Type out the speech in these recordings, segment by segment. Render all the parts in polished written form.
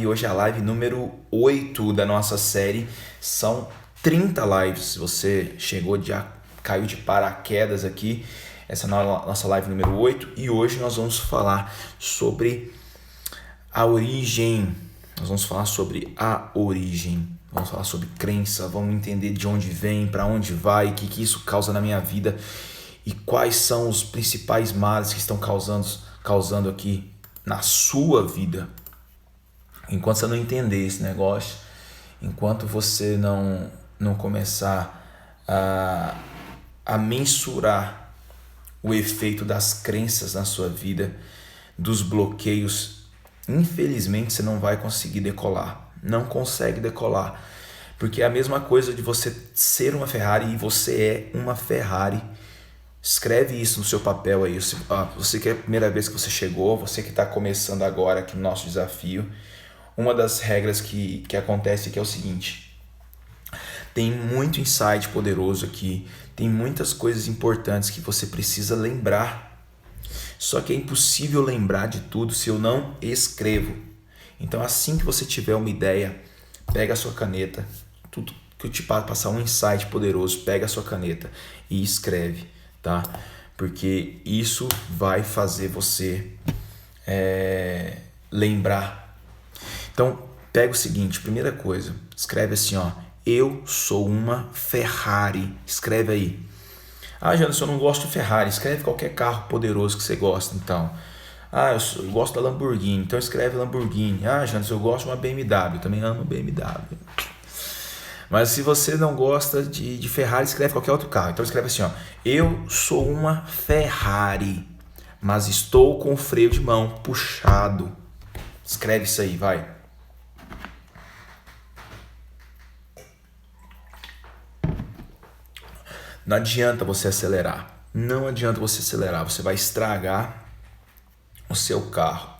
E hoje é a live número 8 da nossa série. São 30 lives. Se você caiu de paraquedas aqui, essa é a nossa live número 8. E hoje nós vamos falar sobre a origem. Nós vamos falar sobre a origem. Vamos falar sobre crença. Vamos entender de onde vem, para onde vai, o que isso causa na minha vida. E quais são os principais males que estão causando aqui na sua vida. Enquanto você não entender esse negócio, enquanto você não começar a mensurar o efeito das crenças na sua vida, dos bloqueios, infelizmente você não vai conseguir decolar. Não consegue decolar. Porque é a mesma coisa de você ser uma Ferrari e você é uma Ferrari. Escreve isso no seu papel aí. Você que é a primeira vez que você chegou, você que está começando agora aqui no nosso desafio. Uma das regras que acontece aqui é o seguinte: tem muito insight poderoso aqui, tem muitas coisas importantes que você precisa lembrar. Só que é impossível lembrar de tudo se eu não escrevo. Então, assim que você tiver uma ideia, pega a sua caneta, tudo que eu te passar um insight poderoso, pega a sua caneta e escreve, tá? Porque isso vai fazer você lembrar. Então, pega o seguinte, primeira coisa, escreve assim, ó: eu sou uma Ferrari. Escreve aí. Ah, Janderson, eu não gosto de Ferrari. Escreve qualquer carro poderoso que você gosta, então. Ah, eu gosto da Lamborghini, então escreve Lamborghini. Ah, Janderson, eu gosto de uma BMW, eu também amo BMW. Mas se você não gosta de Ferrari, escreve qualquer outro carro. Então escreve assim, ó: eu sou uma Ferrari, mas estou com o freio de mão puxado. Escreve isso aí, vai. Não adianta você acelerar. Não adianta você acelerar. Você vai estragar o seu carro,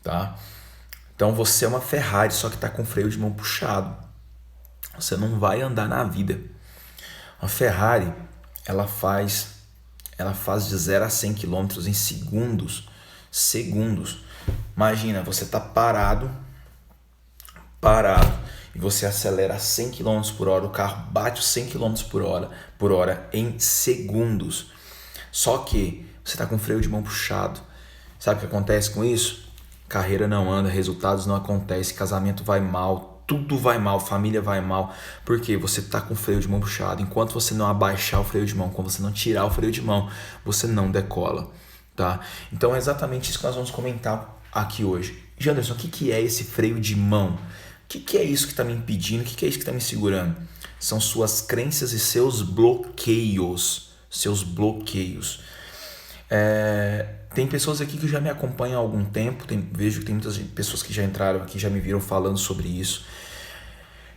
tá? Então você é uma Ferrari, só que está com freio de mão puxado. Você não vai andar na vida. Uma Ferrari, ela faz de 0 a 100 km em segundos. Imagina, você tá parado, e você acelera a 100 km por hora, o carro bate os 100 km por hora em segundos. Só que você está com o freio de mão puxado. Sabe o que acontece com isso? Carreira não anda, resultados não acontecem, casamento vai mal, tudo vai mal, família vai mal. Por quê? Você está com o freio de mão puxado. Enquanto você não abaixar o freio de mão, quando você não tirar o freio de mão, você não decola, tá? Então é exatamente isso que nós vamos comentar aqui hoje. Janderson, o que é esse freio de mão? O que é isso que está me impedindo? O que é isso que está me segurando? São suas crenças e seus bloqueios. Tem pessoas aqui que já me acompanham há algum tempo. Vejo que tem muitas pessoas que já entraram aqui, já me viram falando sobre isso.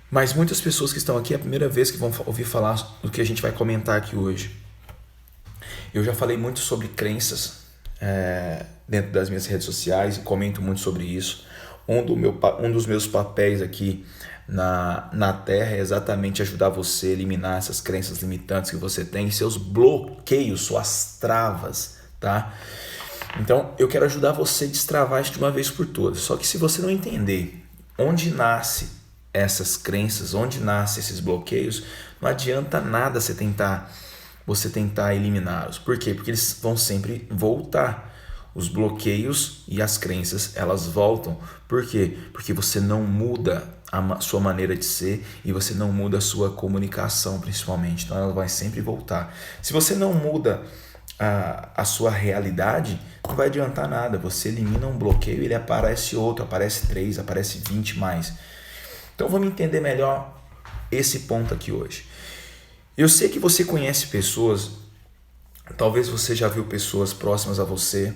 Mas muitas pessoas que estão aqui é a primeira vez que vão ouvir falar do que a gente vai comentar aqui hoje. Eu já falei muito sobre crenças dentro das minhas redes sociais e comento muito sobre isso. Um dos meus papéis aqui na Terra é exatamente ajudar você a eliminar essas crenças limitantes que você tem, seus bloqueios, suas travas, tá? Então, eu quero ajudar você a destravar isso de uma vez por todas. Só que se você não entender onde nasce essas crenças, onde nascem esses bloqueios, não adianta nada você tentar eliminá-los. Por quê? Porque eles vão sempre voltar. Os bloqueios e as crenças, elas voltam. Por quê? Porque você não muda a sua maneira de ser e você não muda a sua comunicação, principalmente. Então ela vai sempre voltar. Se você não muda a sua realidade, não vai adiantar nada. Você elimina um bloqueio e ele aparece outro, aparece 3, aparece 20 mais. Então vamos entender melhor esse ponto aqui hoje. Eu sei que você conhece pessoas, talvez você já viu pessoas próximas a você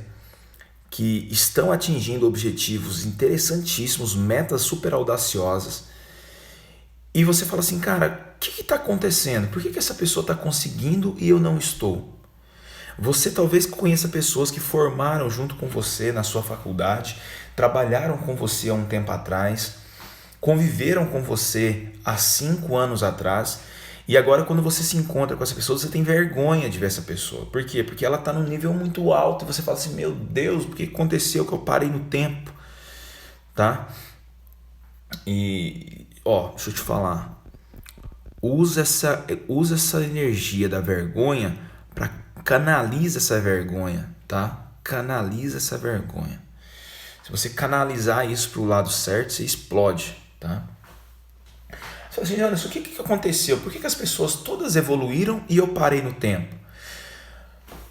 que estão atingindo objetivos interessantíssimos, metas super audaciosas. E você fala assim, cara, o que está acontecendo? Por que essa pessoa está conseguindo e eu não estou? Você talvez conheça pessoas que formaram junto com você na sua faculdade, trabalharam com você há um tempo atrás, conviveram com você há 5 anos atrás. E agora quando você se encontra com essa pessoa, você tem vergonha de ver essa pessoa. Por quê? Porque ela está num nível muito alto e você fala assim, meu Deus, o que aconteceu que eu parei no tempo? Tá? E, deixa eu te falar. Usa essa energia da vergonha para canaliza essa vergonha, tá? Canaliza essa vergonha. Se você canalizar isso para o lado certo, você explode, tá? Você fala assim, Anderson, o que aconteceu? Por que as pessoas todas evoluíram e eu parei no tempo?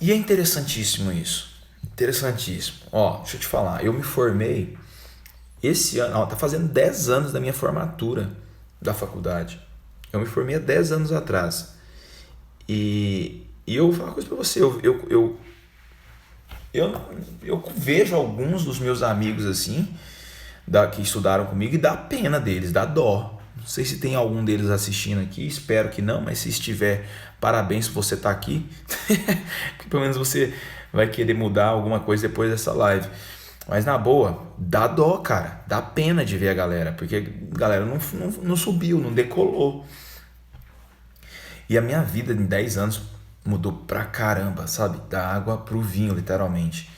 E é interessantíssimo isso. Interessantíssimo. Deixa eu te falar. Eu me formei esse ano. Tá fazendo 10 anos da minha formatura da faculdade. Eu me formei há 10 anos atrás. E eu vou falar uma coisa pra você. Eu vejo alguns dos meus amigos assim, que estudaram comigo, e dá pena deles, dá dó. Não sei se tem algum deles assistindo aqui, espero que não, mas se estiver, parabéns por você estar aqui. Pelo menos você vai querer mudar alguma coisa depois dessa live. Mas na boa, dá dó, cara. Dá pena de ver a galera, porque a galera não subiu, não decolou. E a minha vida em 10 anos mudou pra caramba, sabe? Da água pro vinho, literalmente.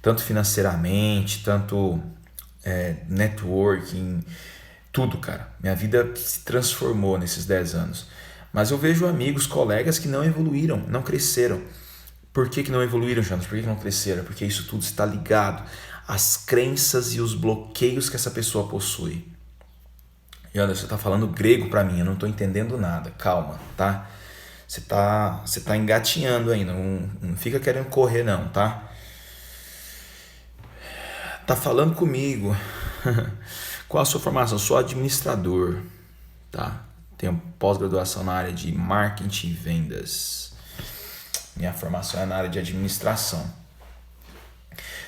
Tanto financeiramente, tanto networking, tudo, cara. Minha vida se transformou nesses 10 anos. Mas eu vejo amigos, colegas que não evoluíram, não cresceram. Por que não evoluíram, Jonas? Por que não cresceram? Porque isso tudo está ligado às crenças e os bloqueios que essa pessoa possui. E olha, você está falando grego para mim, eu não estou entendendo nada. Calma, tá? Você tá engatinhando ainda, não fica querendo correr não, tá? Tá falando comigo. Qual a sua formação? Eu sou administrador, tá? Tenho pós-graduação na área de marketing e vendas. Minha formação é na área de administração.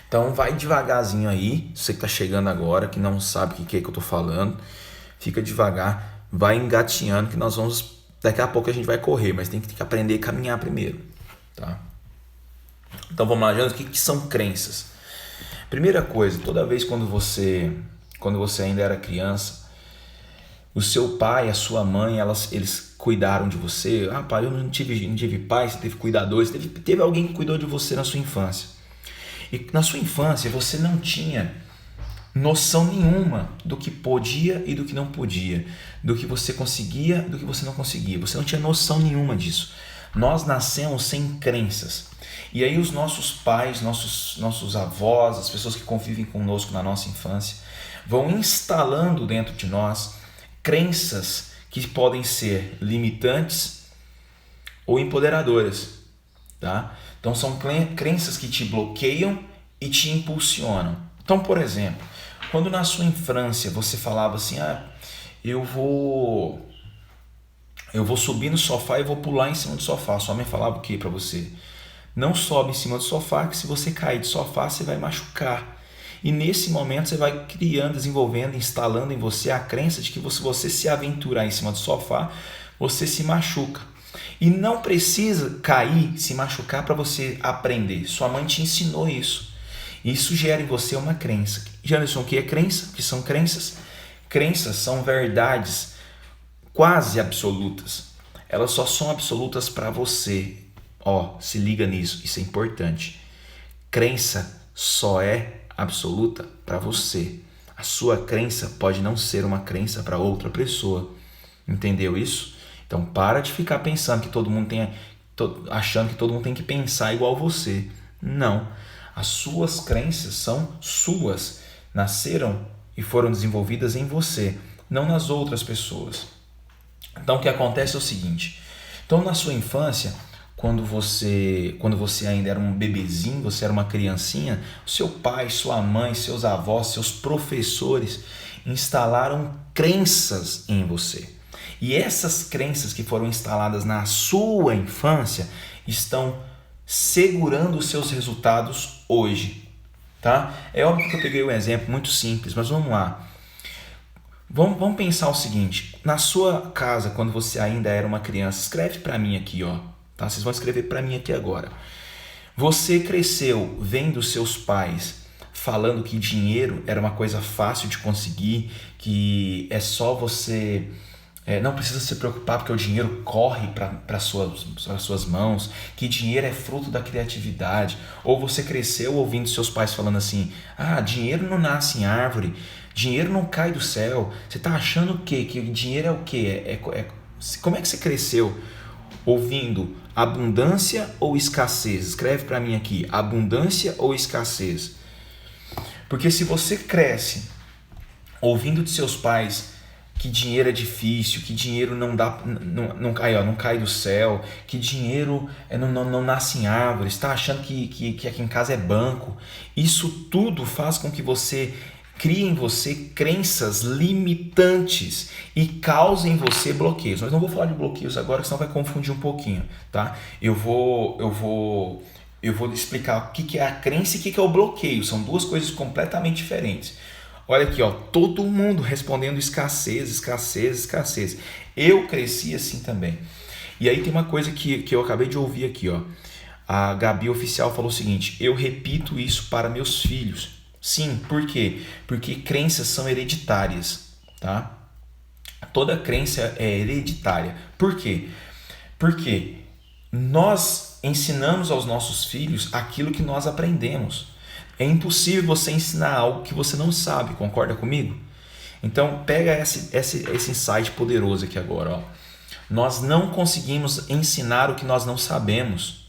Então vai devagarzinho aí, você que tá chegando agora, que não sabe o que é que eu tô falando, fica devagar, vai engatinhando que nós vamos, daqui a pouco a gente vai correr, mas tem que aprender a caminhar primeiro, tá? Então vamos lá, Jonas, o que são crenças? Primeira coisa, toda vez quando você ainda era criança, o seu pai, a sua mãe, eles cuidaram de você. Ah, pai, eu não tive pai, você teve cuidadores, teve alguém que cuidou de você na sua infância. E na sua infância você não tinha noção nenhuma do que podia e do que não podia, do que você conseguia, do que você não conseguia. Você não tinha noção nenhuma disso. Nós nascemos sem crenças. E aí os nossos pais, nossos avós, as pessoas que convivem conosco na nossa infância, vão instalando dentro de nós crenças que podem ser limitantes ou empoderadoras, tá? Então são crenças que te bloqueiam e te impulsionam. Então, por exemplo, quando na sua infância você falava assim, eu vou subir no sofá e vou pular em cima do sofá. Sua mãe falava o que para você? Não sobe em cima do sofá, que se você cair do sofá você vai machucar. E nesse momento você vai criando, desenvolvendo, instalando em você a crença de que se você se aventurar em cima do sofá, você se machuca. E não precisa cair, se machucar para você aprender. Sua mãe te ensinou isso. Isso gera em você uma crença. Janderson, o que é crença? O que são crenças? Crenças são verdades quase absolutas. Elas só são absolutas para você. Se liga nisso, isso é importante. Crença só é absoluta para você. A sua crença pode não ser uma crença para outra pessoa. Entendeu isso? Então para de ficar pensando que todo mundo achando que todo mundo tem que pensar igual você. Não. As suas crenças são suas. Nasceram e foram desenvolvidas em você, não nas outras pessoas. Então o que acontece é o seguinte. Então na sua infância, quando você ainda era um bebezinho, você era uma criancinha, seu pai, sua mãe, seus avós, seus professores instalaram crenças em você. E essas crenças que foram instaladas na sua infância estão segurando os seus resultados hoje, tá? É óbvio que eu peguei um exemplo muito simples, mas vamos lá. Vamos pensar o seguinte, na sua casa, quando você ainda era uma criança, escreve para mim aqui, tá? Vocês vão escrever para mim aqui agora. Você cresceu vendo seus pais falando que dinheiro era uma coisa fácil de conseguir, que é só você... não precisa se preocupar porque o dinheiro corre para suas mãos, que dinheiro é fruto da criatividade. Ou você cresceu ouvindo seus pais falando assim, dinheiro não nasce em árvore, Dinheiro não cai do céu. Você tá achando o quê? Que dinheiro é o quê? Como é que você cresceu ouvindo abundância ou escassez? Escreve para mim aqui, abundância ou escassez? Porque se você cresce ouvindo de seus pais que dinheiro é difícil, que dinheiro não cai do céu, que dinheiro não nasce em árvores, está achando que aqui em casa é banco. Isso tudo faz com que você crie em você crenças limitantes e cause em você bloqueios. Mas não vou falar de bloqueios agora, senão vai confundir um pouquinho, tá? Eu vou explicar o que é a crença e o que é o bloqueio. São duas coisas completamente diferentes. Olha aqui, ó, todo mundo respondendo escassez, escassez, escassez. Eu cresci assim também. E aí tem uma coisa que eu acabei de ouvir aqui, ó. A Gabi Oficial falou o seguinte: eu repito isso para meus filhos. Sim, por quê? Porque crenças são hereditárias, tá? Toda crença é hereditária. Por quê? Porque nós ensinamos aos nossos filhos aquilo que nós aprendemos. É impossível você ensinar algo que você não sabe, concorda comigo? Então pega esse insight poderoso aqui agora. Ó. Nós não conseguimos ensinar o que nós não sabemos.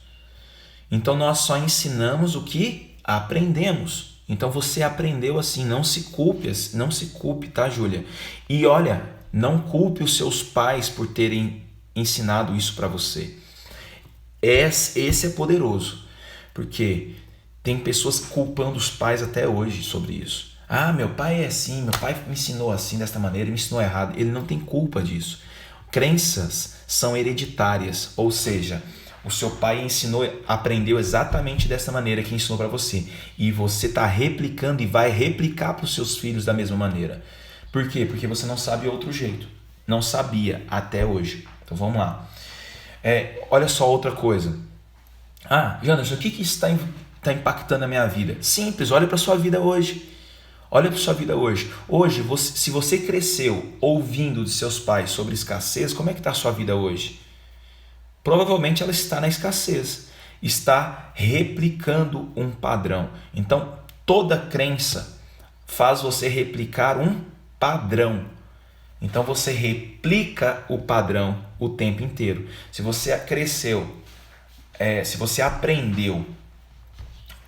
Então nós só ensinamos o que aprendemos. Então você aprendeu assim, não se culpe, tá, Júlia? E olha, não culpe os seus pais por terem ensinado isso para você. Esse é poderoso, porque tem pessoas culpando os pais até hoje sobre isso. Ah, meu pai é assim, meu pai me ensinou assim, desta maneira, ele me ensinou errado. Ele não tem culpa disso. Crenças são hereditárias, ou seja, o seu pai aprendeu exatamente dessa maneira que ensinou para você. E você está replicando e vai replicar para os seus filhos da mesma maneira. Por quê? Porque você não sabe outro jeito. Não sabia até hoje. Então vamos lá. Olha só outra coisa. Ah, Jonas, o que está impactando a minha vida? Simples, olha para a sua vida hoje. Olha para a sua vida hoje. Hoje, se você cresceu ouvindo de seus pais sobre escassez, como é que está a sua vida hoje? Provavelmente ela está na escassez. Está replicando um padrão. Então, toda crença faz você replicar um padrão. Então, você replica o padrão o tempo inteiro. Se você cresceu, se você aprendeu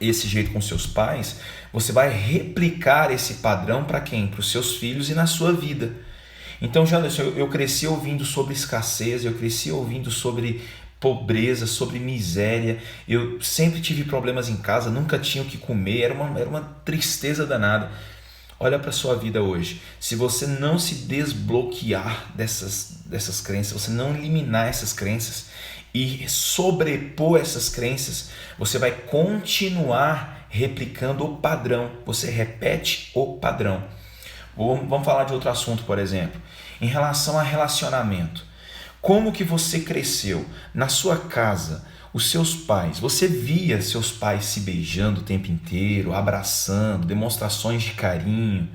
esse jeito com seus pais, você vai replicar esse padrão para quem? Para os seus filhos e na sua vida. Então, Janderson, eu cresci ouvindo sobre escassez, eu cresci ouvindo sobre pobreza, sobre miséria, eu sempre tive problemas em casa, nunca tinha o que comer, era uma tristeza danada. Olha para a sua vida hoje. Se você não se desbloquear dessas crenças, você não eliminar essas crenças e sobrepor essas crenças, você vai continuar replicando o padrão. Você repete o padrão. Vamos falar de outro assunto, por exemplo. Em relação a relacionamento. Como que você cresceu na sua casa? Os seus pais, você via seus pais se beijando o tempo inteiro, abraçando, demonstrações de carinho.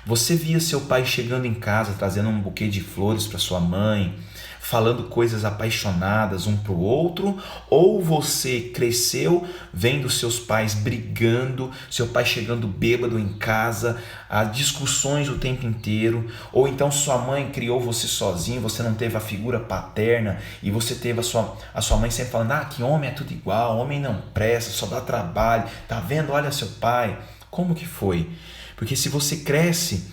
Você via seu pai chegando em casa, trazendo um buquê de flores para sua mãe, falando coisas apaixonadas um para o outro, ou você cresceu vendo seus pais brigando, seu pai chegando bêbado em casa, as discussões o tempo inteiro, ou então sua mãe criou você sozinho, você não teve a figura paterna e você teve a sua mãe sempre falando, que homem é tudo igual, homem não presta, só dá trabalho, tá vendo? Olha seu pai. Como que foi? Porque se você cresce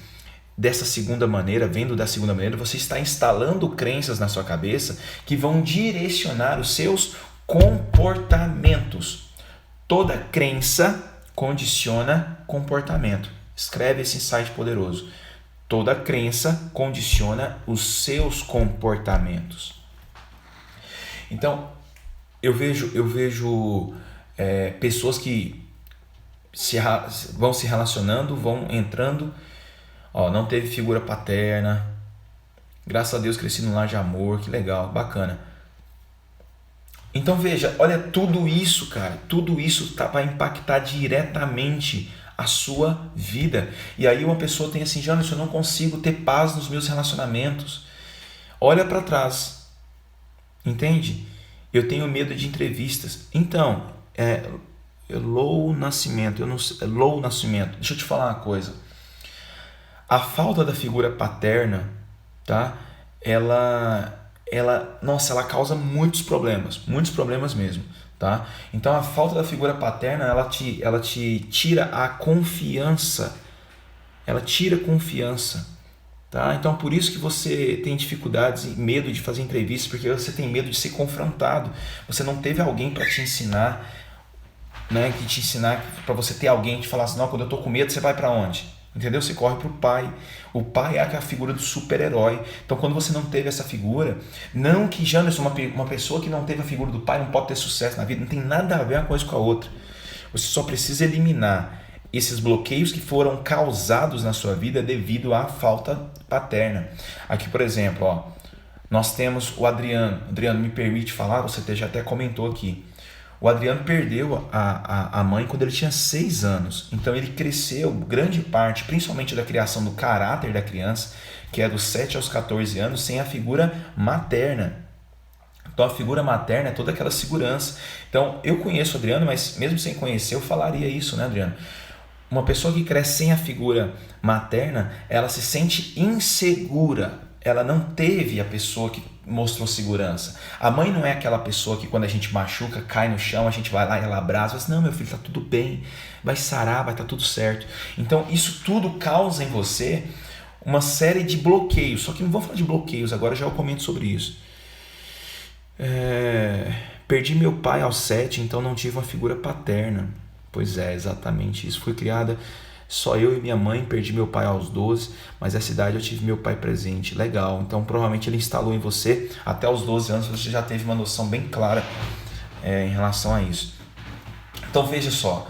dessa segunda maneira, vendo da segunda maneira, você está instalando crenças na sua cabeça que vão direcionar os seus comportamentos. Toda crença condiciona comportamento. Escreve esse insight poderoso. Toda crença condiciona os seus comportamentos. Então, eu vejo pessoas que vão se relacionando, vão entrando. Não teve figura paterna. Graças a Deus cresci num lar de amor. Que legal, bacana. Então veja, olha tudo isso, cara. Tudo isso vai impactar diretamente a sua vida. E aí uma pessoa tem assim, Jonas, eu não consigo ter paz nos meus relacionamentos. Olha para trás. Entende? Eu tenho medo de entrevistas. Então, Low Nascimento. Deixa eu te falar uma coisa. A falta da figura paterna, tá? Nossa, ela causa muitos problemas mesmo, tá? Então a falta da figura paterna, ela te tira a confiança, ela tira a confiança, tá? Então por isso que você tem dificuldades e medo de fazer entrevistas, porque você tem medo de ser confrontado, você não teve alguém para te ensinar, né? Que te ensinar, para você ter alguém que te falar assim, não, quando eu tô com medo, você vai para onde? Entendeu? Você corre pro pai. O pai é a figura do super-herói. Então, quando você não teve essa figura, não que Janderson, uma pessoa que não teve a figura do pai, não pode ter sucesso na vida, não tem nada a ver uma coisa com a outra. Você só precisa eliminar esses bloqueios que foram causados na sua vida devido à falta paterna. Aqui, por exemplo, ó, nós temos o Adriano. Adriano, me permite falar? Você já até comentou aqui. O Adriano perdeu a mãe quando ele tinha 6 anos. Então ele cresceu, grande parte, principalmente da criação do caráter da criança, que é dos 7 aos 14 anos, sem a figura materna. Então a figura materna é toda aquela segurança. Então eu conheço o Adriano, mas mesmo sem conhecer, eu falaria isso, né, Adriano? Uma pessoa que cresce sem a figura materna, ela se sente insegura. Ela não teve a pessoa que mostrou segurança. A mãe não é aquela pessoa que quando a gente machuca, cai no chão, a gente vai lá e ela abraça, fala assim, não, meu filho, tá tudo bem, vai sarar, vai estar tudo certo. Então isso tudo causa em você uma série de bloqueios, só que não vamos falar de bloqueios agora, já eu comento sobre isso. Perdi meu pai aos 7, então não tive uma figura paterna. Pois é, exatamente isso. Fui criada só eu e minha mãe, perdi meu pai aos 12, mas nessa idade eu tive meu pai presente. Legal, então provavelmente ele instalou em você, até os 12 anos você já teve uma noção bem clara em relação a isso. Então veja só,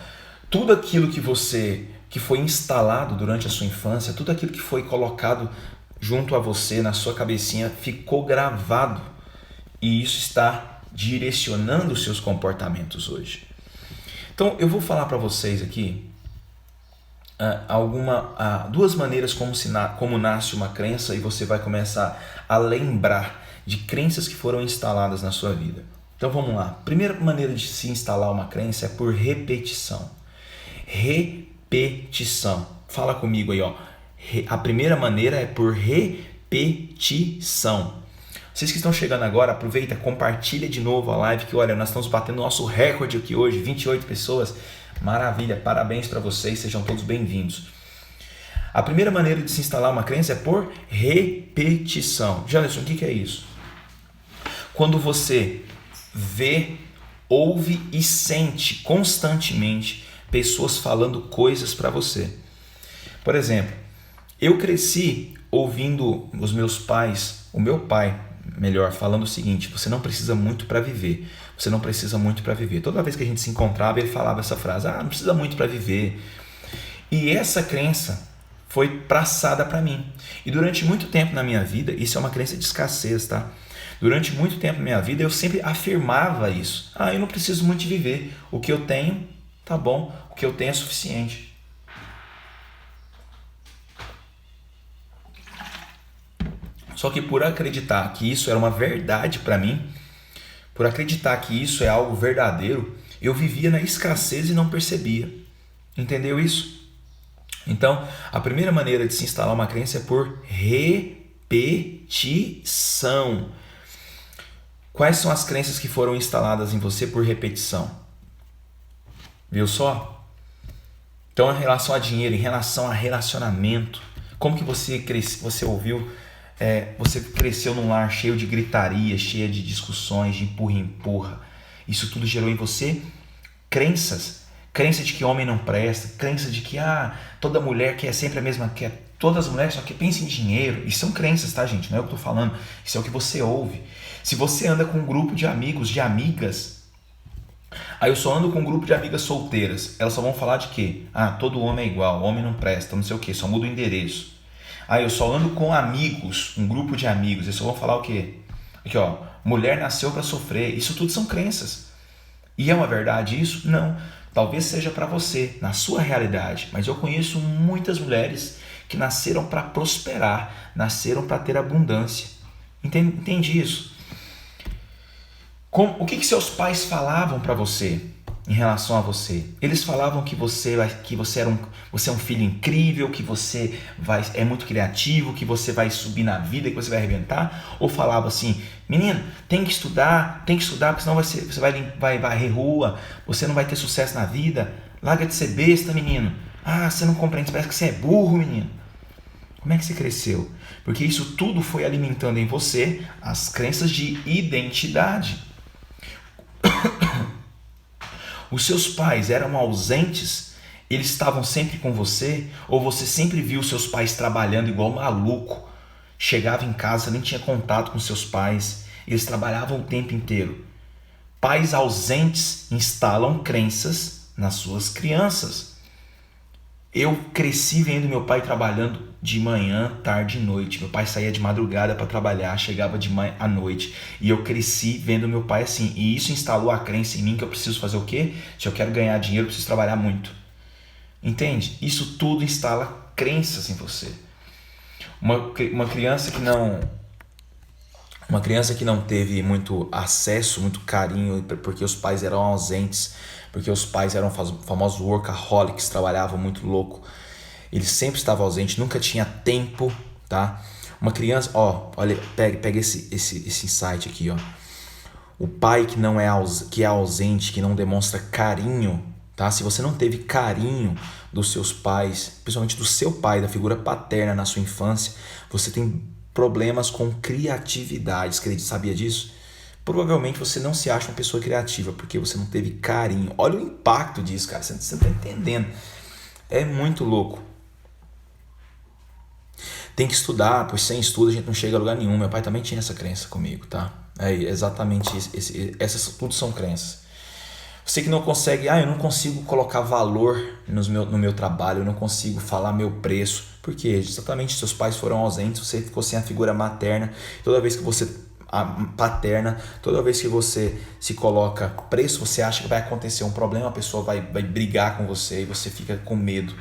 tudo aquilo que foi instalado durante a sua infância, tudo aquilo que foi colocado junto a você, na sua cabecinha, ficou gravado e isso está direcionando os seus comportamentos hoje. Então eu vou falar para vocês aqui duas maneiras como nasce uma crença e você vai começar a lembrar de crenças que foram instaladas na sua vida. Então vamos lá. Primeira maneira de se instalar uma crença é por repetição. Repetição. Fala comigo aí, ó. A primeira maneira é por repetição. Vocês que estão chegando agora, aproveita, compartilha de novo a live que, olha, nós estamos batendo nosso recorde aqui hoje, 28 pessoas. Maravilha, parabéns para vocês, sejam todos bem-vindos. A primeira maneira de se instalar uma crença é por repetição. Janderson, o que é isso? Quando você vê, ouve e sente constantemente pessoas falando coisas para você. Por exemplo, eu cresci ouvindo os meus pais, o meu pai, melhor, falando o seguinte: você não precisa muito para viver. Você não precisa muito para viver. Toda vez que a gente se encontrava, ele falava essa frase: não precisa muito para viver. E essa crença foi passada para mim. E durante muito tempo na minha vida, isso é uma crença de escassez, tá? Durante muito tempo na minha vida, eu sempre afirmava isso. Eu não preciso muito de viver. O que eu tenho, tá bom. O que eu tenho é suficiente. Só que por acreditar que isso era uma verdade para mim, por acreditar que isso é algo verdadeiro, eu vivia na escassez e não percebia. Entendeu isso? Então, a primeira maneira de se instalar uma crença é por repetição. Quais são as crenças que foram instaladas em você por repetição? Viu só? Então, em relação a dinheiro, em relação a relacionamento, como que você ouviu? Você cresceu num lar cheio de gritaria, cheio de discussões, de empurra-empurra. Isso tudo gerou em você crenças. Crença de que homem não presta, crença de que toda mulher quer sempre a mesma, todas as mulheres só que pensam em dinheiro. Isso são crenças, tá, gente? Não é o que eu tô falando. Isso é o que você ouve. Se você anda com um grupo de amigos, de amigas, eu só ando com um grupo de amigas solteiras, elas só vão falar de quê? Todo homem é igual, homem não presta, não sei o quê, só muda o endereço. Eu só ando com amigos, um grupo de amigos, eles só vão falar o quê? Aqui, ó, mulher nasceu para sofrer. Isso tudo são crenças. E é uma verdade isso? Não. Talvez seja para você, na sua realidade, mas eu conheço muitas mulheres que nasceram para prosperar, nasceram para ter abundância. Entende isso? O que seus pais falavam para você? em relação a você? Eles falavam que você é um filho incrível, que você é muito criativo, que você vai subir na vida, que você vai arrebentar? Ou falava assim, menino, tem que estudar, porque senão você vai varrer rua, você não vai ter sucesso na vida, larga de ser besta, menino. Ah, você não compreende, parece que você é burro, menino. Como é que você cresceu? Porque isso tudo foi alimentando em você as crenças de identidade. Os seus pais eram ausentes? Eles estavam sempre com você? Ou você sempre viu seus pais trabalhando igual maluco? Chegava em casa, nem tinha contato com seus pais. Eles trabalhavam o tempo inteiro. Pais ausentes instalam crenças nas suas crianças. Eu cresci vendo meu pai trabalhando de manhã, tarde e noite. Meu pai saía de madrugada para trabalhar, chegava de manhã à noite. E eu cresci vendo meu pai assim. E isso instalou a crença em mim que eu preciso fazer o quê? Se eu quero ganhar dinheiro, eu preciso trabalhar muito. Entende? Isso tudo instala crenças em você. Uma criança que não teve muito acesso, muito carinho, porque os pais eram ausentes, porque os pais eram famosos workaholics, trabalhavam muito louco. Ele sempre estava ausente, nunca tinha tempo, tá? Uma criança, olha, pega esse insight aqui, ó. O pai que é ausente, que não demonstra carinho, tá? Se você não teve carinho dos seus pais, principalmente do seu pai, da figura paterna na sua infância, você tem problemas com criatividade. Sabia disso? Provavelmente você não se acha uma pessoa criativa porque você não teve carinho. Olha o impacto disso, cara. Você não está entendendo. É muito louco. Tem que estudar, pois sem estudo a gente não chega a lugar nenhum. Meu pai também tinha essa crença comigo, tá? É exatamente essas tudo são crenças. Você que não consegue, eu não consigo colocar valor no meu trabalho, eu não consigo falar meu preço. Por quê? Exatamente, seus pais foram ausentes, você ficou sem a figura materna. Toda vez que você se coloca preço, você acha que vai acontecer um problema, a pessoa vai brigar com você e você fica com medo.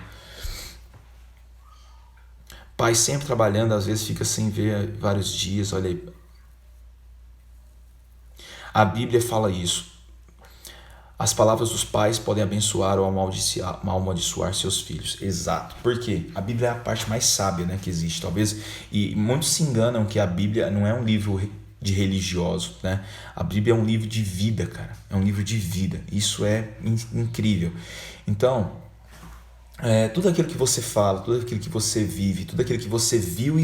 Pai sempre trabalhando, às vezes fica sem ver vários dias, olha aí. A Bíblia fala isso. As palavras dos pais podem abençoar ou amaldiçoar seus filhos. Exato. Por quê? A Bíblia é a parte mais sábia, né, que existe. Talvez, e muitos se enganam que a Bíblia não é um livro de religioso, né? A Bíblia é um livro de vida, cara. É um livro de vida. Isso é incrível. Então, tudo aquilo que você fala, tudo aquilo que você vive, tudo aquilo que você viu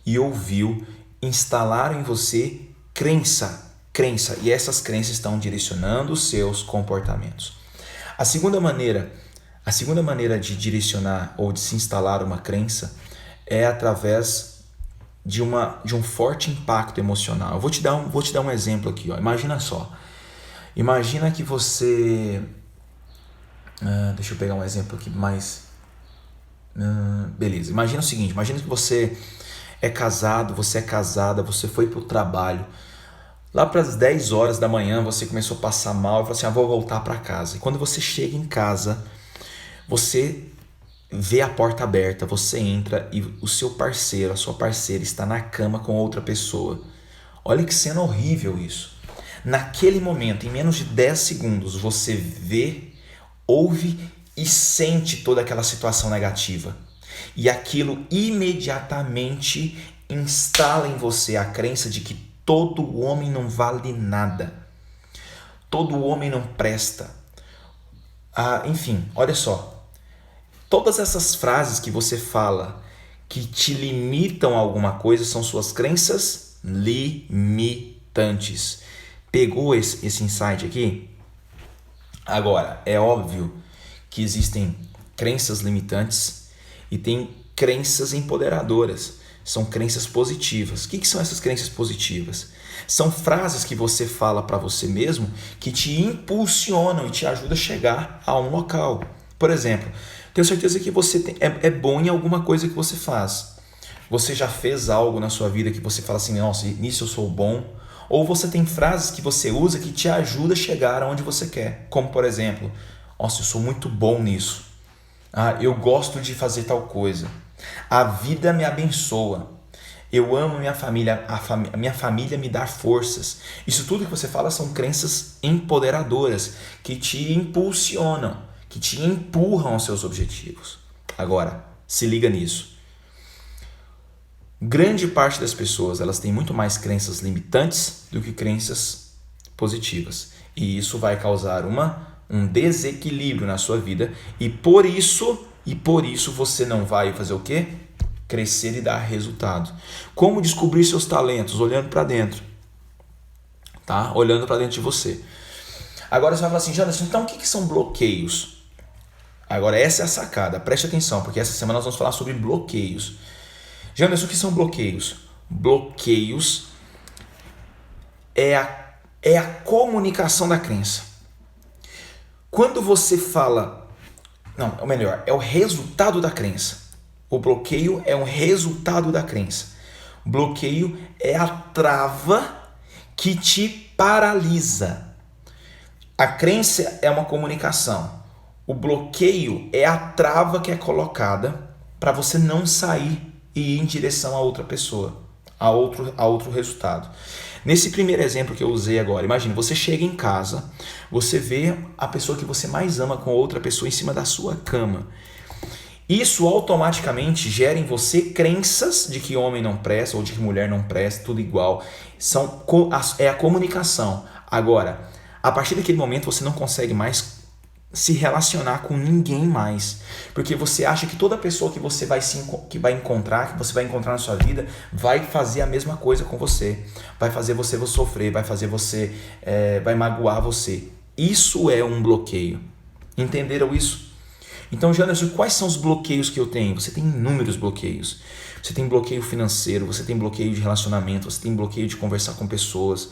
e ouviu, instalaram em você crença, e essas crenças estão direcionando os seus comportamentos. A segunda maneira de direcionar ou de se instalar uma crença é através de um forte impacto emocional. Eu vou te dar um exemplo aqui, ó. Imagina só. Imagina que você... deixa eu pegar um exemplo aqui mais... beleza. Imagina o seguinte. Imagina que você é casada, você foi para o trabalho. Lá para as 10 horas da manhã você começou a passar mal e falou assim, vou voltar para casa. E quando você chega em casa, você vê a porta aberta, você entra e o seu parceiro, a sua parceira está na cama com outra pessoa. Olha que cena horrível isso. Naquele momento, em menos de 10 segundos, você vê, ouve e sente toda aquela situação negativa. E aquilo imediatamente instala em você a crença de que todo homem não vale nada. Todo homem não presta. Enfim, olha só. Todas essas frases que você fala que te limitam a alguma coisa são suas crenças limitantes. Pegou esse insight aqui? Agora, é óbvio que existem crenças limitantes e tem crenças empoderadoras. São crenças positivas. O que são essas crenças positivas? São frases que você fala para você mesmo que te impulsionam e te ajudam a chegar a um local. Por exemplo, tenho certeza que você é bom em alguma coisa que você faz. Você já fez algo na sua vida que você fala assim, nossa, nisso eu sou bom. Ou você tem frases que você usa que te ajudam a chegar aonde você quer. Como, por exemplo, nossa, eu sou muito bom nisso. Eu gosto de fazer tal coisa. A vida me abençoa. Eu amo minha família, a minha família me dá forças. Isso tudo que você fala são crenças empoderadoras, que te impulsionam, que te empurram aos seus objetivos. Agora, se liga nisso. Grande parte das pessoas, elas têm muito mais crenças limitantes do que crenças positivas. E isso vai causar um desequilíbrio na sua vida e por isso você não vai fazer o quê? Crescer e dar resultado. Como descobrir seus talentos? Olhando para dentro. Tá? Olhando para dentro de você. Agora você vai falar assim, Janderson, então o que são bloqueios? Agora essa é a sacada, preste atenção, porque essa semana nós vamos falar sobre bloqueios. Janderson, o que são bloqueios? Bloqueios é a comunicação da crença. Quando você fala... Não, ou melhor, é o resultado da crença. O bloqueio é um resultado da crença. O bloqueio é a trava que te paralisa. A crença é uma comunicação. O bloqueio é a trava que é colocada para você não sair e ir em direção a outra pessoa, a outro resultado. Nesse primeiro exemplo que eu usei agora, imagine, você chega em casa, você vê a pessoa que você mais ama com outra pessoa em cima da sua cama. Isso automaticamente gera em você crenças de que homem não presta ou de que mulher não presta, tudo igual. É a comunicação. Agora, a partir daquele momento você não consegue mais se relacionar com ninguém mais, porque você acha que toda pessoa que você vai encontrar na sua vida, vai fazer a mesma coisa com você, vai fazer você sofrer, vai magoar você. Isso é um bloqueio. Entenderam isso? Então, Janderson, quais são os bloqueios que eu tenho? Você tem inúmeros bloqueios. Você tem bloqueio financeiro, você tem bloqueio de relacionamento, você tem bloqueio de conversar com pessoas.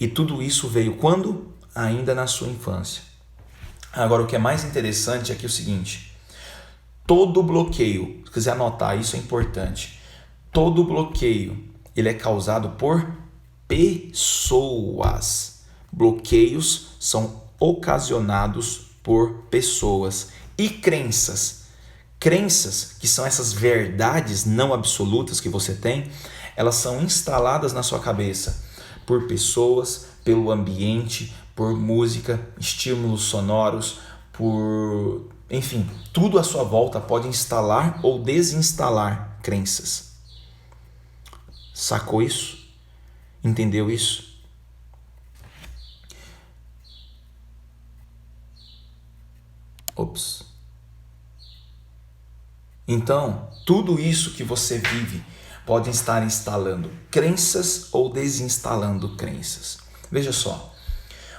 E tudo isso veio quando? Ainda na sua infância. Agora, o que é mais interessante é que é o seguinte, todo bloqueio, se quiser anotar, isso é importante, todo bloqueio, ele é causado por pessoas. Bloqueios são ocasionados por pessoas. E crenças, que são essas verdades não absolutas que você tem, elas são instaladas na sua cabeça por pessoas, pelo ambiente, por música, estímulos sonoros, enfim, tudo à sua volta pode instalar ou desinstalar crenças. Sacou isso? Entendeu isso? Ops. Então, tudo isso que você vive pode estar instalando crenças ou desinstalando crenças. Veja só,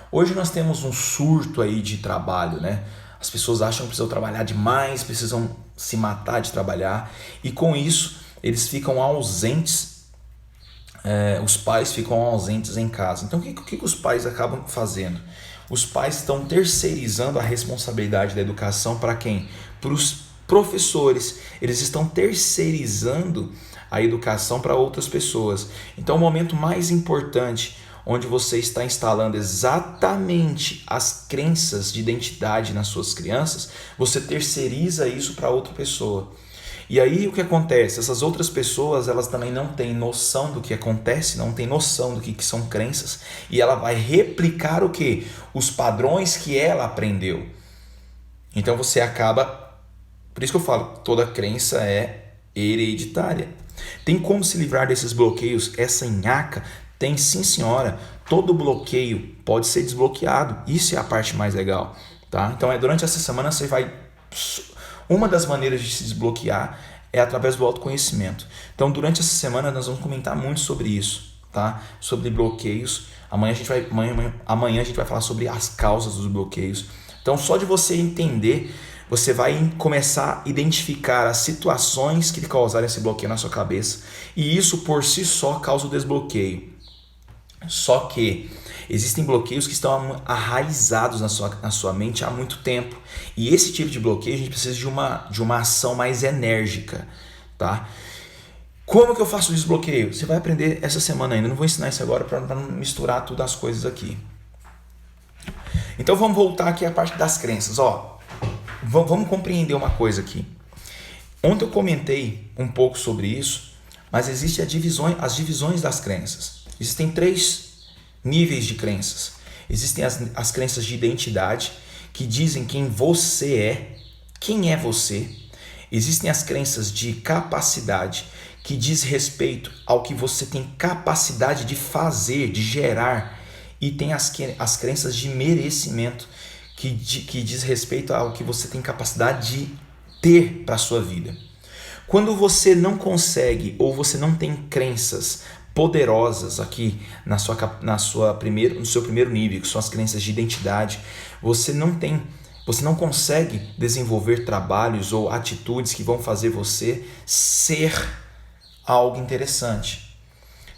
hoje nós temos um surto aí de trabalho, né? As pessoas acham que precisam trabalhar demais, precisam se matar de trabalhar e com isso eles ficam ausentes, os pais ficam ausentes em casa. Então o que os pais acabam fazendo? Os pais estão terceirizando a responsabilidade da educação para quem? Para os professores. Eles estão terceirizando a educação para outras pessoas. Então o momento mais importante onde você está instalando exatamente as crenças de identidade nas suas crianças, você terceiriza isso para outra pessoa. E aí o que acontece? Essas outras pessoas, elas também não têm noção do que acontece, não têm noção do que são crenças, e ela vai replicar o quê? Os padrões que ela aprendeu. Então você acaba... Por isso que eu falo, toda crença é hereditária. Tem como se livrar desses bloqueios? Essa nhaca? Tem sim, senhora. Todo bloqueio pode ser desbloqueado. Isso é a parte mais legal, tá? Então durante essa semana você vai... Uma das maneiras de se desbloquear é através do autoconhecimento. Então durante essa semana nós vamos comentar muito sobre isso, tá? Sobre bloqueios. Amanhã a gente vai falar sobre as causas dos bloqueios. Então só de você entender, você vai começar a identificar as situações que causaram esse bloqueio na sua cabeça. E isso por si só causa o desbloqueio. Só que existem bloqueios que estão arraizados na sua mente há muito tempo. E esse tipo de bloqueio a gente precisa de uma ação mais enérgica, tá? Como que eu faço o desbloqueio? Você vai aprender essa semana ainda. Não vou ensinar isso agora para não misturar todas as coisas aqui. Então vamos voltar aqui à parte das crenças. Vamos compreender uma coisa aqui. Ontem eu comentei um pouco sobre isso, Mas existem as divisões das crenças. Existem 3 níveis de crenças. Existem as crenças de identidade, que dizem quem você é, quem é você. Existem as crenças de capacidade, que diz respeito ao que você tem capacidade de fazer, de gerar. E tem as crenças de merecimento, que diz respeito ao que você tem capacidade de ter para a sua vida. Quando você não consegue ou você não tem crenças poderosas aqui no seu primeiro nível, que são as crenças de identidade, você não consegue desenvolver trabalhos ou atitudes que vão fazer você ser algo interessante.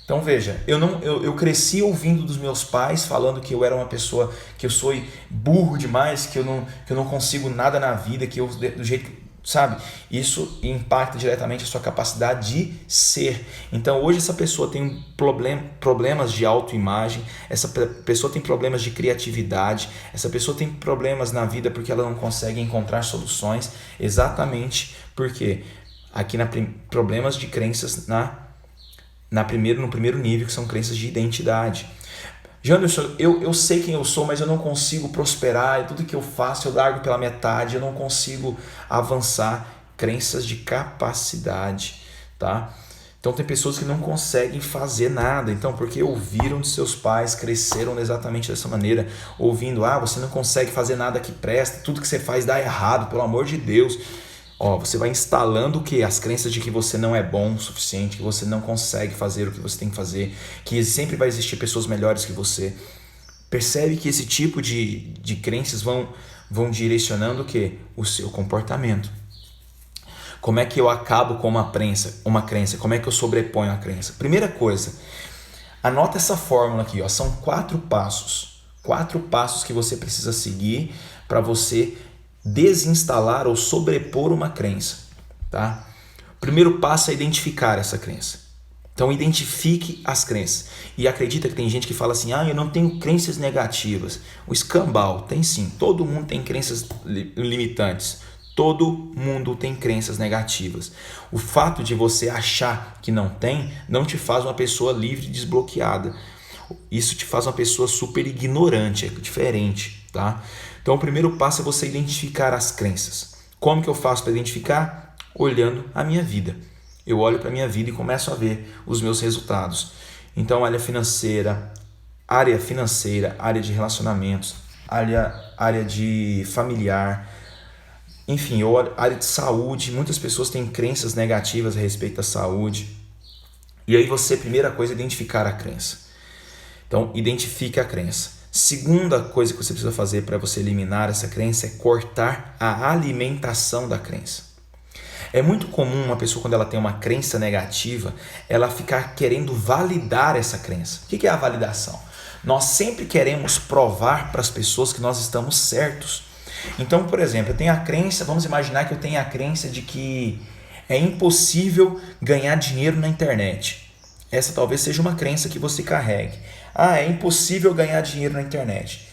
Então veja, eu cresci ouvindo dos meus pais falando que eu era uma pessoa, que eu sou burro demais, que eu não consigo nada na vida, que eu do jeito, sabe? Isso impacta diretamente a sua capacidade de ser. Então hoje essa pessoa tem problemas de autoimagem, essa pessoa tem problemas de criatividade, essa pessoa tem problemas na vida porque ela não consegue encontrar soluções, exatamente porque aqui problemas de crenças no primeiro nível, que são crenças de identidade. Janderson, eu sei quem eu sou, mas eu não consigo prosperar, e tudo que eu faço eu largo pela metade, eu não consigo avançar. Crenças de capacidade, tá? Então tem pessoas que não conseguem fazer nada, então porque ouviram de seus pais, cresceram exatamente dessa maneira, ouvindo, você não consegue fazer nada que presta, tudo que você faz dá errado, pelo amor de Deus. Você vai instalando o quê? As crenças de que você não é bom o suficiente, que você não consegue fazer o que você tem que fazer, que sempre vai existir pessoas melhores que você. Percebe que esse tipo de crenças vão direcionando o quê? O seu comportamento. Como é que eu acabo com uma crença? Como é que eu sobreponho a crença? Primeira coisa, anota essa fórmula aqui, são 4 passos. 4 passos que você precisa seguir para você desinstalar ou sobrepor uma crença, tá? O primeiro passo é identificar essa crença. Então identifique as crenças. E acredita que tem gente que fala assim, eu não tenho crenças negativas. O escambau, tem sim. Todo mundo tem crenças limitantes. Todo mundo tem crenças negativas. O fato de você achar que não tem, não te faz uma pessoa livre e desbloqueada. Isso te faz uma pessoa super ignorante, é diferente, tá? Então o primeiro passo é você identificar as crenças. Como que eu faço para identificar? Olhando a minha vida. Eu olho para a minha vida e começo a ver os meus resultados. Então área financeira, área de relacionamentos, área de familiar, enfim, área de saúde. Muitas pessoas têm crenças negativas a respeito da saúde. E aí primeira coisa é identificar a crença. Então identifique a crença. Segunda coisa que você precisa fazer para você eliminar essa crença é cortar a alimentação da crença. É muito comum uma pessoa, quando ela tem uma crença negativa, ela ficar querendo validar essa crença. O que é a validação? Nós sempre queremos provar para as pessoas que nós estamos certos. Então, por exemplo, eu tenho a crença, vamos imaginar que eu tenho a crença de que é impossível ganhar dinheiro na internet. Essa talvez seja uma crença que você carregue. É impossível ganhar dinheiro na internet.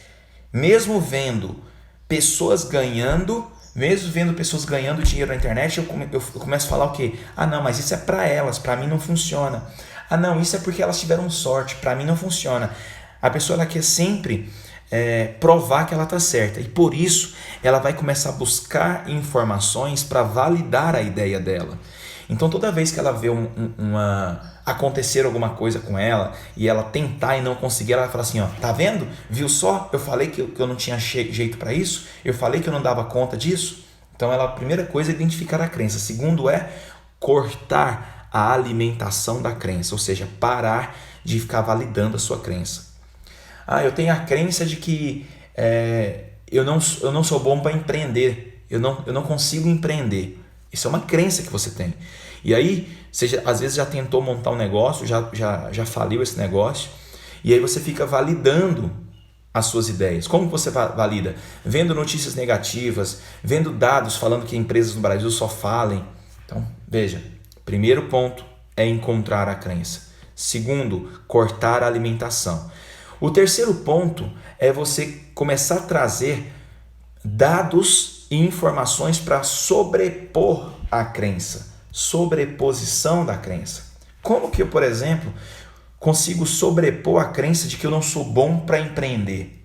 Mesmo vendo pessoas ganhando dinheiro na internet, eu começo a falar o quê? Não, mas isso é para elas, para mim não funciona. Não, isso é porque elas tiveram sorte, para mim não funciona. A pessoa ela quer sempre provar que ela está certa, e por isso ela vai começar a buscar informações para validar a ideia dela. Então toda vez que ela vê acontecer alguma coisa com ela e ela tentar e não conseguir, ela vai falar assim, tá vendo? Viu só? Eu falei que eu não tinha jeito para isso? Eu falei que eu não dava conta disso? Então a primeira coisa é identificar a crença. Segundo é cortar a alimentação da crença, ou seja, parar de ficar validando a sua crença. Eu tenho a crença de que eu não sou bom para empreender, eu não consigo empreender. Isso é uma crença que você tem. E aí, você às vezes já tentou montar um negócio, já faliu esse negócio, e aí você fica validando as suas ideias. Como você valida? Vendo notícias negativas, vendo dados falando que empresas no Brasil só falem. Então, veja, primeiro ponto é encontrar a crença. Segundo, cortar a alimentação. O terceiro ponto é você começar a trazer dados e informações para sobrepor a crença, sobreposição da crença. como que eu, por exemplo, consigo sobrepor a crença de que eu não sou bom para empreender?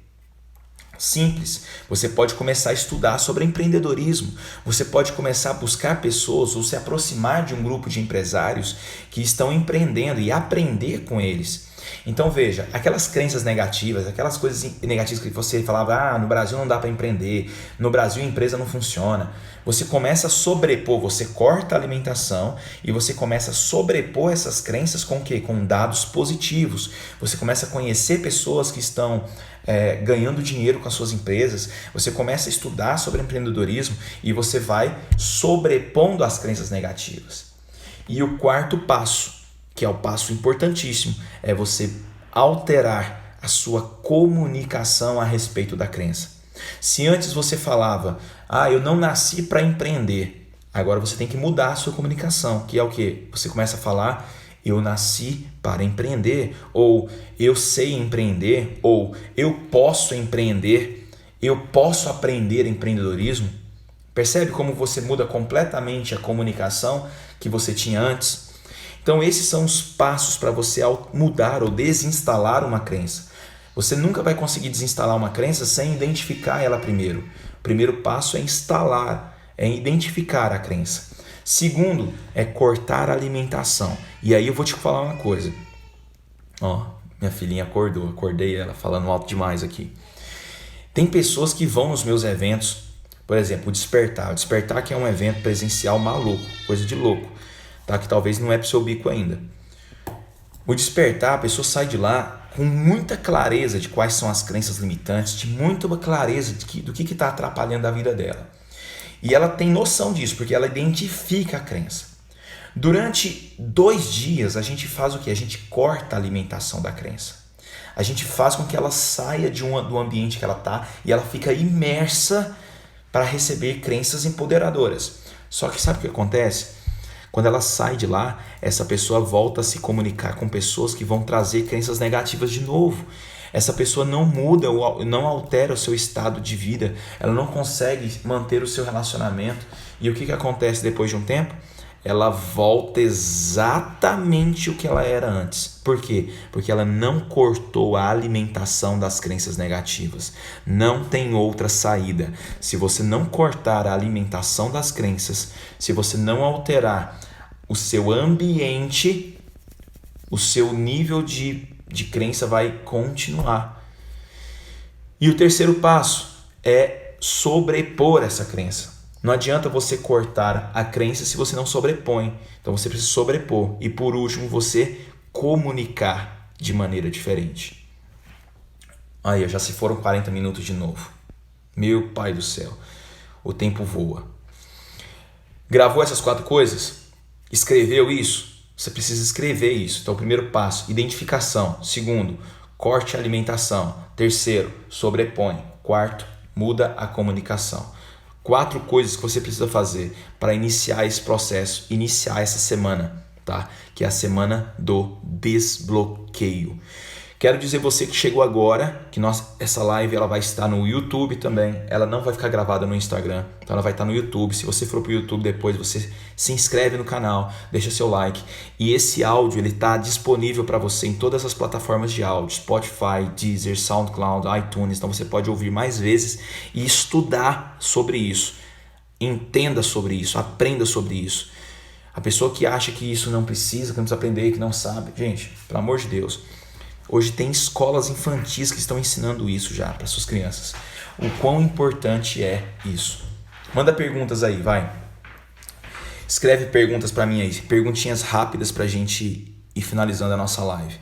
Simples, você pode começar a estudar sobre empreendedorismo, você pode começar a buscar pessoas ou se aproximar de um grupo de empresários que estão empreendendo e aprender com eles. Então veja, aquelas crenças negativas, aquelas coisas negativas que você falava, no Brasil não dá para empreender, no Brasil a empresa não funciona, você começa a sobrepor, você corta a alimentação e você começa a sobrepor essas crenças com o quê? Com dados positivos. Você começa a conhecer pessoas que estão ganhando dinheiro com as suas empresas, você começa a estudar sobre empreendedorismo e você vai sobrepondo as crenças negativas. E o quarto passo, que é o passo importantíssimo, é você alterar a sua comunicação a respeito da crença. Se antes você falava, eu não nasci para empreender, agora você tem que mudar a sua comunicação, que é o quê? Você começa a falar, eu nasci para empreender, ou eu sei empreender, ou eu posso empreender, eu posso aprender empreendedorismo. Percebe como você muda completamente a comunicação que você tinha antes? Então esses são os passos para você mudar ou desinstalar uma crença. Você nunca vai conseguir desinstalar uma crença sem identificar ela primeiro. O primeiro passo é instalar, é identificar a crença. Segundo, é cortar a alimentação. E aí eu vou te falar uma coisa. Minha filhinha acordou, acordei ela falando alto demais aqui. Tem pessoas que vão nos meus eventos, por exemplo, o Despertar que é um evento presencial maluco, coisa de louco, tá? Que talvez não é pro seu bico ainda. O Despertar, a pessoa sai de lá com muita clareza de quais são as crenças limitantes, de muita clareza do que está atrapalhando a vida dela. E ela tem noção disso, porque ela identifica a crença. Durante 2 dias, a gente faz o quê? A gente corta a alimentação da crença. A gente faz com que ela saia do ambiente que ela está e ela fica imersa para receber crenças empoderadoras. Só que sabe o que acontece? Quando ela sai de lá, essa pessoa volta a se comunicar com pessoas que vão trazer crenças negativas de novo. Essa pessoa não muda ou não altera o seu estado de vida, ela não consegue manter o seu relacionamento. E o que acontece depois de um tempo? Ela volta exatamente o que ela era antes. Por quê? Porque ela não cortou a alimentação das crenças negativas. Não tem outra saída. Se você não cortar a alimentação das crenças, se você não alterar o seu ambiente, o seu nível de crença vai continuar. E o terceiro passo é sobrepor essa crença. Não adianta você cortar a crença se você não sobrepõe. Então você precisa sobrepor. E por último, você comunicar de maneira diferente. Aí, já se foram 40 minutos de novo. Meu pai do céu. O tempo voa. Gravou essas 4 coisas? Escreveu isso? Você precisa escrever isso. Então, o primeiro passo, identificação. Segundo, corte a alimentação. Terceiro, sobrepõe. Quarto, muda a comunicação. 4 coisas que você precisa fazer para iniciar esse processo, iniciar essa semana, tá? Que é a semana do desbloqueio. Quero dizer você que chegou agora, que essa live ela vai estar no YouTube também, ela não vai ficar gravada no Instagram, então ela vai estar no YouTube. Se você for para o YouTube depois, você se inscreve no canal, deixa seu like. E esse áudio ele está disponível para você em todas as plataformas de áudio, Spotify, Deezer, SoundCloud, iTunes, então você pode ouvir mais vezes e estudar sobre isso. Entenda sobre isso, aprenda sobre isso. A pessoa que acha que isso não precisa, que não precisa aprender, que não sabe, gente, pelo amor de Deus. Hoje tem escolas infantis que estão ensinando isso já para suas crianças. O quão importante é isso. Manda perguntas aí, vai. Escreve perguntas para mim aí, perguntinhas rápidas para a gente ir finalizando a nossa live.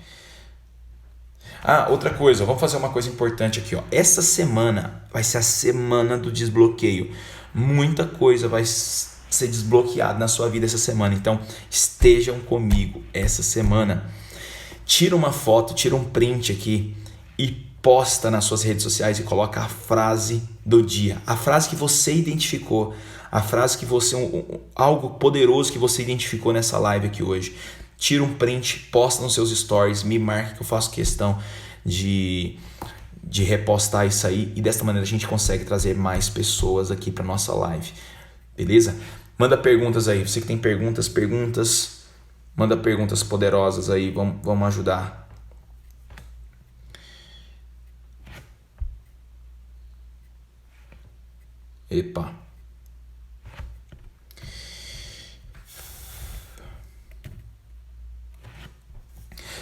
Outra coisa, vamos fazer uma coisa importante aqui, ó. Essa semana vai ser a semana do desbloqueio. Muita coisa vai ser desbloqueada na sua vida essa semana, então estejam comigo essa semana. Tira uma foto, tira um print aqui e posta nas suas redes sociais e coloca a frase do dia. A frase que você identificou, a frase que você, algo poderoso que você identificou nessa live aqui hoje. Tira um print, posta nos seus stories, me marque que eu faço questão de repostar isso aí. E dessa maneira a gente consegue trazer mais pessoas aqui para nossa live. Beleza? Manda perguntas aí. Você que tem perguntas. Manda perguntas poderosas aí, vamos ajudar. Epa.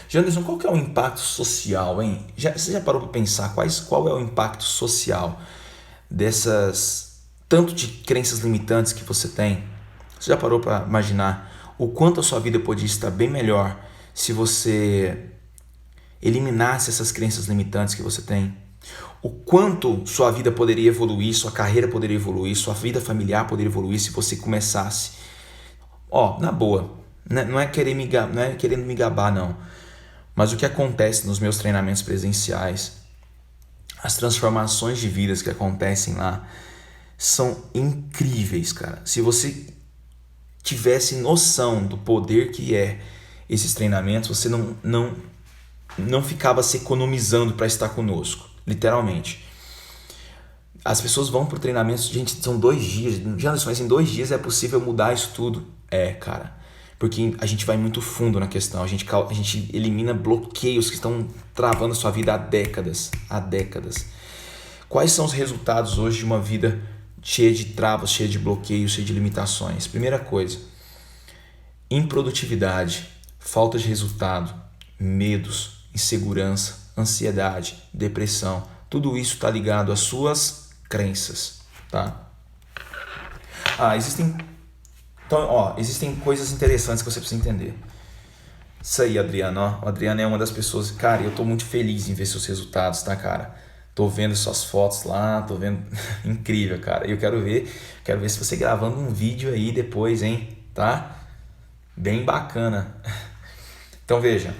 Janderson, qual que é o impacto social, hein? Você já parou para pensar qual é o impacto social dessas tanto de crenças limitantes que você tem? Você já parou para imaginar o quanto a sua vida podia estar bem melhor se você eliminasse essas crenças limitantes que você tem? O quanto sua vida poderia evoluir, sua carreira poderia evoluir, sua vida familiar poderia evoluir se você começasse? Na boa, não é querendo me gabar, não. Mas o que acontece nos meus treinamentos presenciais, as transformações de vidas que acontecem lá, são incríveis, cara. Se você tivesse noção do poder que é esses treinamentos, você não ficava se economizando para estar conosco, literalmente. As pessoas vão para o treinamento, gente, são 2 dias. Janderson, mas em 2 dias é possível mudar isso tudo? Cara. Porque a gente vai muito fundo na questão, a gente elimina bloqueios que estão travando a sua vida há décadas. Quais são os resultados hoje de uma vida cheia de travas, cheia de bloqueios, cheia de limitações? Primeira coisa, improdutividade, falta de resultado, medos, insegurança, ansiedade, depressão. Tudo isso está ligado às suas crenças, tá? Existem coisas interessantes que você precisa entender. Isso aí, Adriano. O Adriano é uma das pessoas... Cara, eu tô muito feliz em ver seus resultados, tá, cara? Tô vendo suas fotos lá, tô vendo... Incrível, cara. E eu quero ver se você gravando um vídeo aí depois, hein? Tá? Bem bacana. Então, veja.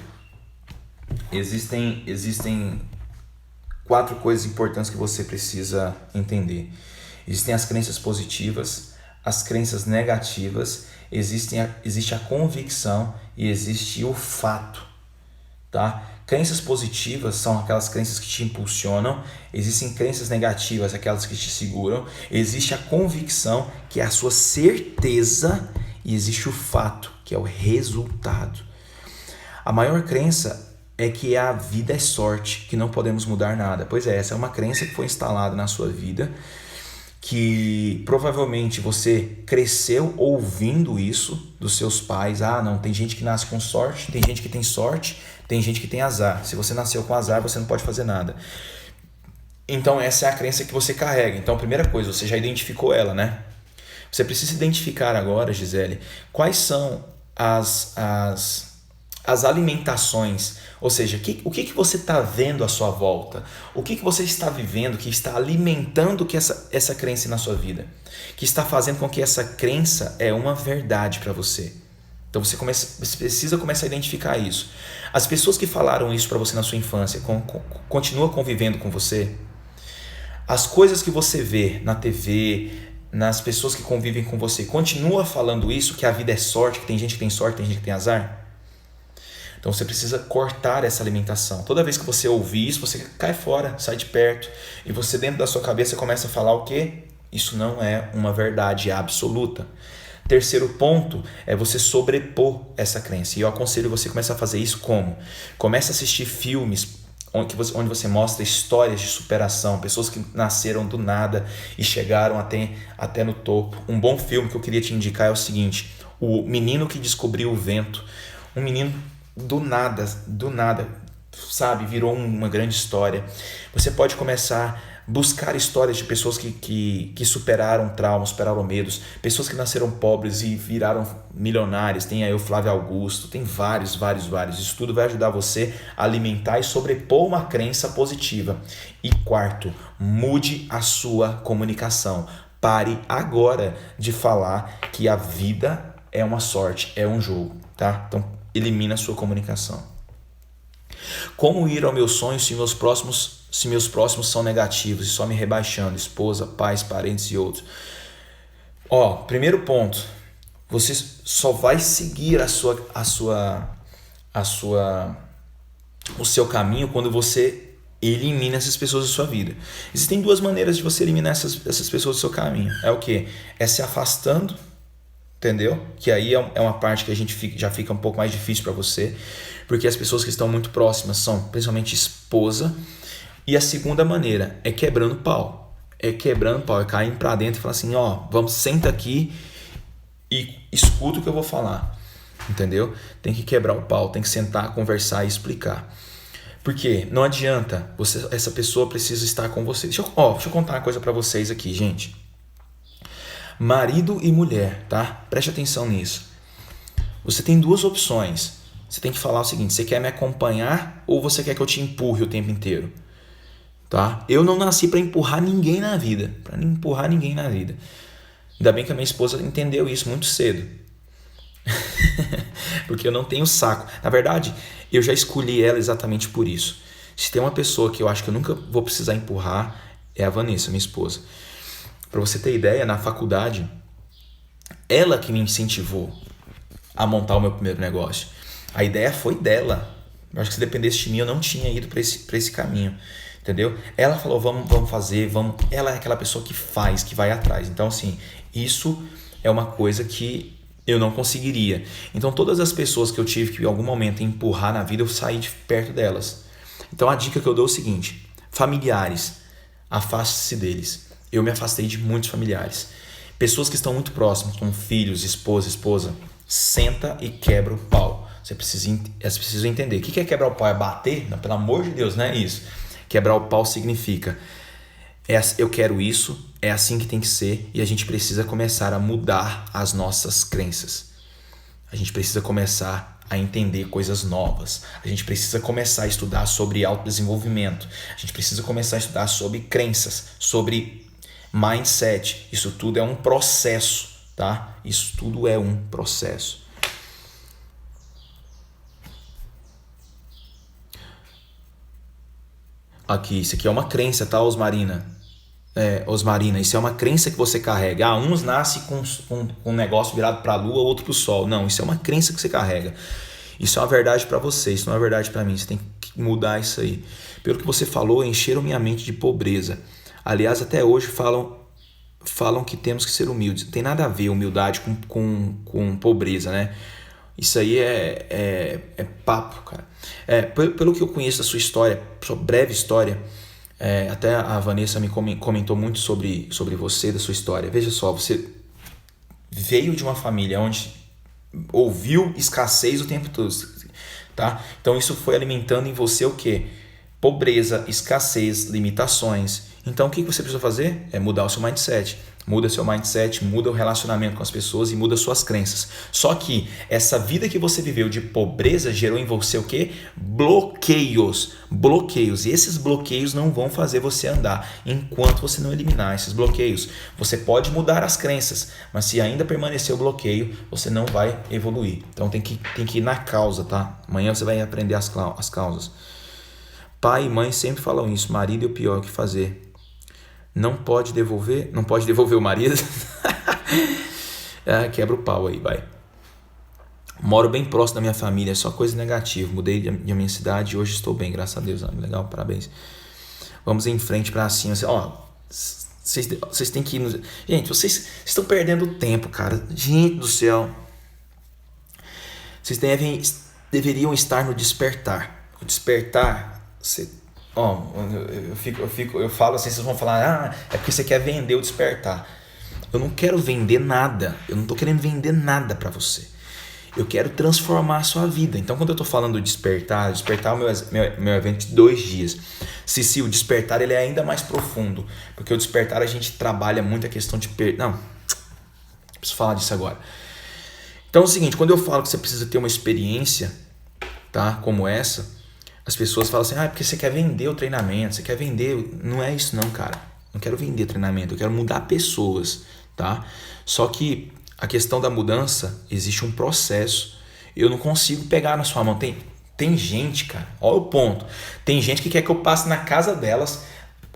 Existem 4 coisas importantes que você precisa entender. Existem as crenças positivas, as crenças negativas, existe a convicção e existe o fato, tá? Crenças positivas são aquelas crenças que te impulsionam, existem crenças negativas, aquelas que te seguram, existe a convicção, que é a sua certeza, e existe o fato, que é o resultado. A maior crença é que a vida é sorte, que não podemos mudar nada. Pois é, essa é uma crença que foi instalada na sua vida, que provavelmente você cresceu ouvindo isso dos seus pais. Não, tem gente que nasce com sorte, tem gente que tem sorte, tem gente que tem azar. Se você nasceu com azar, você não pode fazer nada. Então essa é a crença que você carrega. Então, primeira coisa, você já identificou ela, né? Você precisa identificar agora, Gisele, quais são as alimentações, ou seja, o que você está vendo à sua volta, o que você está vivendo que está alimentando que essa crença na sua vida, que está fazendo com que essa crença é uma verdade para você. Então você precisa começar a identificar isso. As pessoas que falaram isso para você na sua infância continuam convivendo com você? As coisas que você vê na TV, nas pessoas que convivem com você, continua falando isso, que a vida é sorte, que tem gente que tem sorte, tem gente que tem azar? Então você precisa cortar essa alimentação. Toda vez que você ouvir isso, você cai fora, sai de perto. E você dentro da sua cabeça começa a falar o quê? Isso não é uma verdade absoluta. Terceiro ponto é você sobrepor essa crença. E eu aconselho você a começar a fazer isso como? Comece a assistir filmes onde você mostra histórias de superação, pessoas que nasceram do nada e chegaram até no topo. Um bom filme que eu queria te indicar é o seguinte: O Menino que Descobriu o Vento. Um menino do nada, sabe, virou uma grande história. Você pode começar a buscar histórias de pessoas que superaram traumas, superaram medos, pessoas que nasceram pobres e viraram milionários. Tem aí o Flávio Augusto, tem vários. Isso tudo vai ajudar você a alimentar e sobrepor uma crença positiva. E quarto, mude a sua comunicação. Pare agora de falar que a vida é uma sorte, é um jogo, tá? Então, elimina a sua comunicação. Como ir ao meu sonho se meus próximos são negativos e só me rebaixando? Esposa, pais, parentes e outros. Primeiro ponto. Você só vai seguir o seu caminho quando você elimina essas pessoas da sua vida. Existem 2 maneiras de você eliminar essas pessoas do seu caminho. É o quê? É se afastando entendeu? Que aí é uma parte que a gente já fica um pouco mais difícil para você, porque as pessoas que estão muito próximas são principalmente esposa. E a segunda maneira é quebrando pau. É caindo para dentro e falar assim, vamos, senta aqui e escuta o que eu vou falar, entendeu? Tem que quebrar o pau, tem que sentar, conversar e explicar. Porque não adianta, essa pessoa precisa estar com você. Deixa eu contar uma coisa para vocês aqui, gente. Marido e mulher, tá? Preste atenção nisso. Você tem duas opções. Você tem que falar o seguinte: você quer me acompanhar ou você quer que eu te empurre o tempo inteiro? Tá? Eu não nasci para empurrar ninguém na vida. Ainda bem que a minha esposa entendeu isso muito cedo. Porque eu não tenho saco. Na verdade, eu já escolhi ela exatamente por isso. Se tem uma pessoa que eu acho que eu nunca vou precisar empurrar, é a Vanessa, minha esposa. Para você ter ideia, na faculdade, ela que me incentivou a montar o meu primeiro negócio. A ideia foi dela. Eu acho que se dependesse de mim, eu não tinha ido para esse caminho. Entendeu? Ela falou, vamos fazer, vamos. Ela é aquela pessoa que faz, que vai atrás. Então, assim, isso é uma coisa que eu não conseguiria. Então, todas as pessoas que eu tive que em algum momento empurrar na vida, eu saí de perto delas. Então, a dica que eu dou é o seguinte: familiares, afaste-se deles. Eu me afastei de muitos familiares. Pessoas que estão muito próximas, como filhos, esposa, senta e quebra o pau. Você precisa entender. O que é quebrar o pau? É bater? Não, pelo amor de Deus, não é isso. Quebrar o pau significa, eu quero isso, é assim que tem que ser, e a gente precisa começar a mudar as nossas crenças. A gente precisa começar a entender coisas novas. A gente precisa começar a estudar sobre autodesenvolvimento. A gente precisa começar a estudar sobre crenças, sobre mindset. Isso tudo é um processo, tá? Isso tudo é um processo. Aqui, isso aqui é uma crença, tá, Osmarina? Osmarina, isso é uma crença que você carrega. Uns nascem com um negócio virado para a lua, outro para o sol. Não, isso é uma crença que você carrega. Isso é uma verdade para você, isso não é verdade para mim. Você tem que mudar isso aí. Pelo que você falou, encheram minha mente de pobreza. Aliás, até hoje falam que temos que ser humildes. Não tem nada a ver humildade com pobreza, né? Isso aí é papo, cara. Pelo que eu conheço da sua história, sua breve história, até a Vanessa me comentou muito sobre você, da sua história. Veja só, você veio de uma família onde ouviu escassez o tempo todo, tá? Então isso foi alimentando em você o quê? Pobreza, escassez, limitações. Então o que você precisa fazer? É mudar o seu mindset. Muda seu mindset, muda o relacionamento com as pessoas e muda suas crenças. Só que essa vida que você viveu de pobreza gerou em você o quê? Bloqueios. E esses bloqueios não vão fazer você andar enquanto você não eliminar esses bloqueios. Você pode mudar as crenças, mas se ainda permanecer o bloqueio, você não vai evoluir. Então tem que ir na causa, tá? Amanhã você vai aprender as causas. Pai e mãe sempre falam isso. Marido é o pior, o que fazer? Não pode devolver o marido. Quebra o pau aí, vai. Moro bem próximo da minha família, só coisa negativa. Mudei de minha cidade e hoje estou bem, graças a Deus. Legal, parabéns. Vamos em frente pra cima. Vocês têm que ir. Gente, vocês estão perdendo tempo, cara. Gente do céu. Vocês deveriam estar no despertar. O despertar, eu falo assim, vocês vão falar, é porque você quer vender o despertar. Eu não quero vender nada, eu não estou querendo vender nada para você. Eu quero transformar a sua vida. Então, quando eu estou falando do despertar é o meu evento de 2 dias. Se o despertar ele é ainda mais profundo, porque o despertar a gente trabalha muito a questão de não preciso falar disso agora. Então é o seguinte, quando eu falo que você precisa ter uma experiência, tá, como essa, as pessoas falam assim, é porque você quer vender o treinamento, você quer vender. Não é isso não, cara. Não quero vender treinamento, eu quero mudar pessoas, tá? Só que a questão da mudança, existe um processo. Eu não consigo pegar na sua mão. Tem gente, cara, olha o ponto. Tem gente que quer que eu passe na casa delas,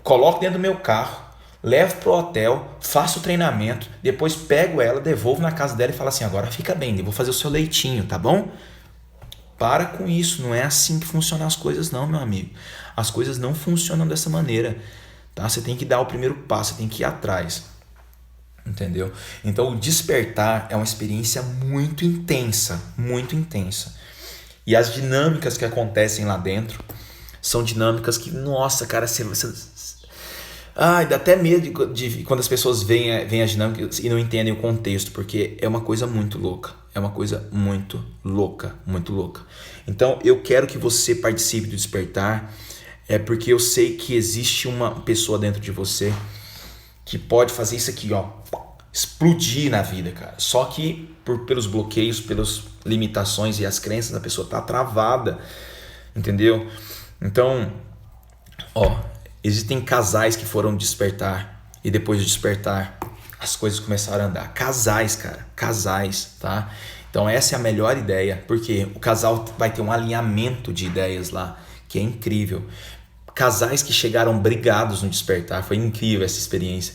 coloque dentro do meu carro, levo pro hotel, faço o treinamento, depois pego ela, devolvo na casa dela e falo assim, agora fica bem, eu vou fazer o seu leitinho, tá bom? Para com isso, não é assim que funcionam as coisas não, meu amigo. As coisas não funcionam dessa maneira, tá? Você tem que dar o primeiro passo, você tem que ir atrás. entendeu? Então o despertar é uma experiência muito intensa, muito intensa. E as dinâmicas que acontecem lá dentro são dinâmicas que, nossa, cara, ai, dá até medo de quando as pessoas veem as dinâmicas e não entendem o contexto, porque é uma coisa muito louca. É uma coisa muito louca, muito louca. Então eu quero que você participe do despertar, porque eu sei que existe uma pessoa dentro de você que pode fazer isso aqui, ó, explodir na vida, cara. Só que pelos bloqueios, pelas limitações e as crenças, a pessoa tá travada, entendeu? Então, ó, existem casais que foram despertar e depois do despertar as coisas começaram a andar. Casais, cara, casais, tá? Então essa é a melhor ideia, porque o casal vai ter um alinhamento de ideias lá, que é incrível. Casais que chegaram brigados no despertar, foi incrível essa experiência.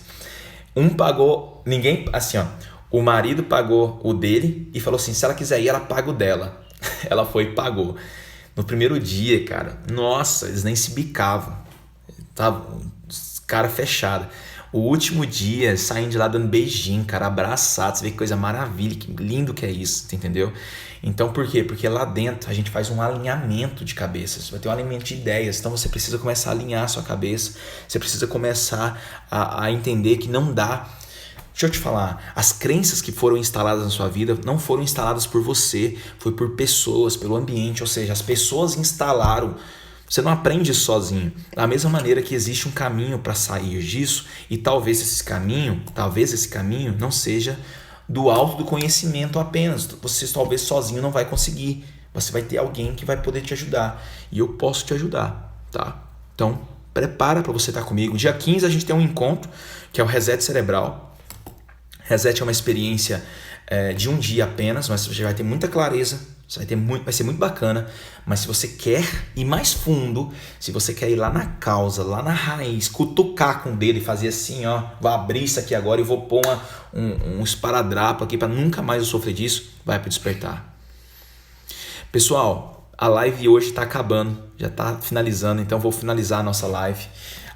Um pagou, ninguém, assim ó, o marido pagou o dele e falou assim, se ela quiser ir, ela paga o dela. Ela foi e pagou. No primeiro dia, cara, nossa, eles nem se bicavam, tava cara fechada. O último dia, saindo de lá dando beijinho, cara, abraçado, você vê que coisa maravilha, que lindo que é isso, entendeu? Então por quê? Porque lá dentro a gente faz um alinhamento de cabeças, vai ter um alinhamento de ideias, então você precisa começar a alinhar a sua cabeça, você precisa começar a entender que não dá. Deixa eu te falar, as crenças que foram instaladas na sua vida não foram instaladas por você, foi por pessoas, pelo ambiente, ou seja, as pessoas instalaram. Você não aprende sozinho. Da mesma maneira que existe um caminho para sair disso, e talvez esse caminho não seja do alto do conhecimento apenas. Você talvez sozinho não vai conseguir. Você vai ter alguém que vai poder te ajudar. E eu posso te ajudar, tá? Então, prepara para você estar comigo. Dia 15 a gente tem um encontro, que é o Reset Cerebral. Reset é uma experiência de um dia apenas, mas você vai ter muita clareza. Vai ser muito bacana, mas se você quer ir mais fundo, se você quer ir lá na causa, lá na raiz, cutucar com o dedo e fazer assim, ó, vou abrir isso aqui agora e vou pôr um esparadrapo aqui para nunca mais eu sofrer disso, vai para despertar. Pessoal, a live hoje está acabando, já está finalizando, então vou finalizar a nossa live.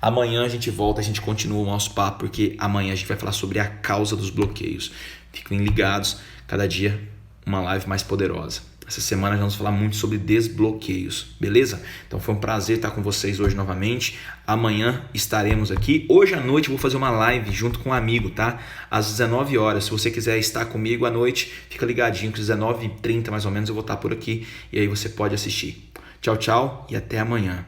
Amanhã a gente volta, a gente continua o nosso papo, porque amanhã a gente vai falar sobre a causa dos bloqueios. Fiquem ligados, cada dia uma live mais poderosa. Essa semana nós vamos falar muito sobre desbloqueios, beleza? Então foi um prazer estar com vocês hoje novamente. Amanhã estaremos aqui. Hoje à noite eu vou fazer uma live junto com um amigo, tá? Às 19 horas. Se você quiser estar comigo à noite, fica ligadinho que às 19h30 mais ou menos eu vou estar por aqui. E aí você pode assistir. Tchau, tchau e até amanhã.